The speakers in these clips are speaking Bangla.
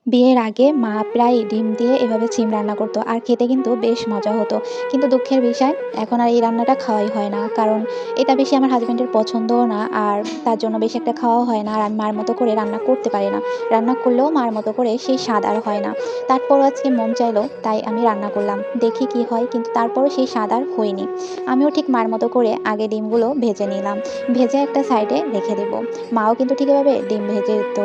বিয়ের আগে মা প্রায় ডিম দিয়ে এভাবে সিম রান্না করতো আর খেতে কিন্তু বেশ মজা হতো। কিন্তু দুঃখের বিষয় এখন আর এই রান্নাটা খাওয়াই হয় না। কারণ এটা বেশি আমার হাসব্যান্ডের পছন্দও না। আর তার জন্য বেশি একটা খাওয়া হয় না। আর আমি মার মতো করে রান্না করতে পারি না। রান্না করলেও মার মতো করে সেই স্বাদ আর হয় না। তারপরও আজকে মন চাইলো তাই আমি রান্না করলাম। দেখি কি হয়, কিন্তু তারপরও সেই স্বাদ আর হয়নি। আমিও ঠিক মার মতো করে আগে ডিমগুলো ভেজে নিলাম। ভেজে একটা সাইডে রেখে দেব। মাও কিন্তু ঠিক এভাবে ডিম ভেজে দিত।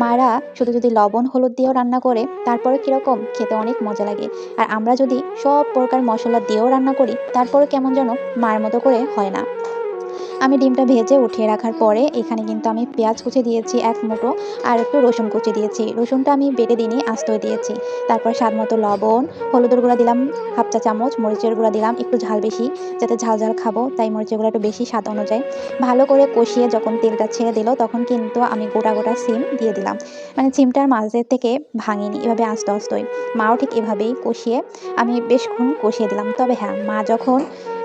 মারা শুধু যদি লবণ হলুদ দিয়েও রান্না করে তারপরে কিরকম খেতে অনেক মজা লাগে। আর আমরা যদি সব প্রকার মসলা দিয়েও রান্না করি তারপরেও কেমন যেন মায়ের মতো করে হয় না। আমি ডিমটা ভেজে উঠিয়ে রাখার পরে এখানে কিন্তু আমি পেঁয়াজ কুচি দিয়েছি ১ মুঠো আর একটু রসুন কুচি দিয়েছি। রসুনটা আমি বেটে দিইনি, আস্তই দিয়েছি। তারপর স্বাদমতো লবণ, হলুদের গুঁড়া দিলাম ১/২ চা চামচ, মরিচের গুঁড়া দিলাম একটু ঝাল বেশি, যাতে ঝাল, ঝাল খাবো তাই মরিচের গুঁড়া একটু বেশি স্বাদ অনুযায়ী। ভালো করে কষিয়ে যখন তেলটা ছেড়ে দিল তখন কিন্তু আমি গোটা, গোটা সিম দিয়ে দিলাম। মানে সিমটার মাঝের থেকে ভাঙিনি, এভাবে আস্তে, মাও ঠিক এভাবেই কষিয়ে আমি বেশক্ষণ কষিয়ে দিলাম। তবে হ্যাঁ, মা যখন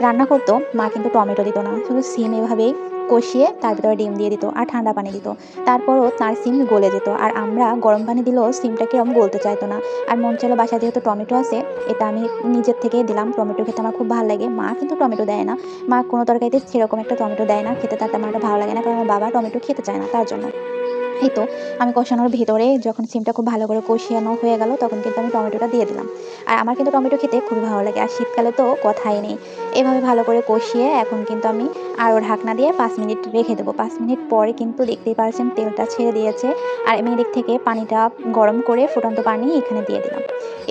রান্না করতো মা কিন্তু টমেটো দিত না। শুধু সিম এভাবেই কষিয়ে তার ভেতরে ডিম দিয়ে দিত আর ঠান্ডা পানি দিত। তারপরও তার সিম গলে যেত। আর আমরা গরম পানি দিলেও সিমটা কিরকম গলতে চাইতো না। আর মন চাইলো বাসায় যেহেতু টমেটো আছে, এটা আমি নিজের থেকেই দিলাম। টমেটো খেতে আমার খুব ভালো লাগে। মা কিন্তু টমেটো দেয় না। মা কোনো তরকারিতে সেরকম একটা টমেটো দেয় না। খেতে তার তেমন একটা ভালো লাগে না। কারণ আমার বাবা টমেটো খেতে চায় না তার জন্য। এই তো আমি কষানোর ভেতরে যখন সিমটা খুব ভালো করে কষিয়ানো হয়ে গেল তখন কিন্তু আমি টমেটোটা দিয়ে দিলাম। আর আমার কিন্তু টমেটো খেতে খুবই ভালো লাগে। আর শীতকালে তো কথাই নেই। এভাবে ভালো করে কষিয়ে এখন কিন্তু আমি আরও ঢাকনা দিয়ে ৫ মিনিট রেখে দেবো। ৫ মিনিট পরে কিন্তু দেখতেই পারছেন তেলটা ছেড়ে দিয়েছে। আর আমি এদিক থেকে পানিটা গরম করে ফুটন্ত পানি এখানে দিয়ে দিলাম।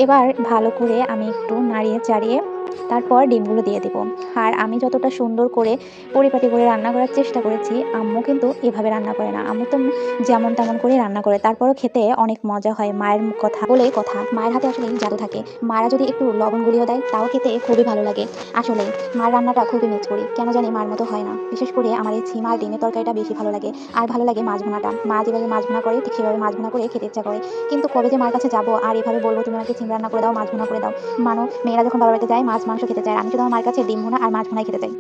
এবার ভালো করে আমি একটু নাড়িয়ে চাড়িয়ে তারপর ডিমগুলো দিয়ে দেব। আর আমি যতটা সুন্দর করে পরিপাটি করে রান্না করার চেষ্টা করেছি, আম্মু কিন্তু এভাবে রান্না করে না। আম্মু তো যেমন তেমন করেই রান্না করে। তারপরও খেতে অনেক মজা হয়। মায়ের কথা বলেই কথা। মায়ের হাতে আসলেই জাদু থাকে। মারা যদি একটু লবণ গুলিয়েও দেয় তাও খেতে খুবই ভালো লাগে। আসলেই মার রান্নাটা খুবই মিস করি। কেন জানি মার মতো হয় না। বিশেষ করে আমার এই ছিম আর ডিমের তরকারিটা বেশি ভালো লাগে। আর ভালো লাগে মাছ ভুনাটা। মা যেভাবে মাছ ভুনা করে ঠিক সেভাবে মাছ ভুনা করে খেতে ইচ্ছা করে। কিন্তু কবে যে মার কাছে যাবো আর এভাবে বলব তুমি আমাকে ছিম রান্না করে দাও, মাছ ভুনা করে দাও। মেয়েরা যখন বাবার বাড়িতে যায় মাছ মাংস খেতে চায়। আর আমি শুধু আমার মার কাছে ডিম ভুনা আর মাছ ভুনাই খেতে চাই।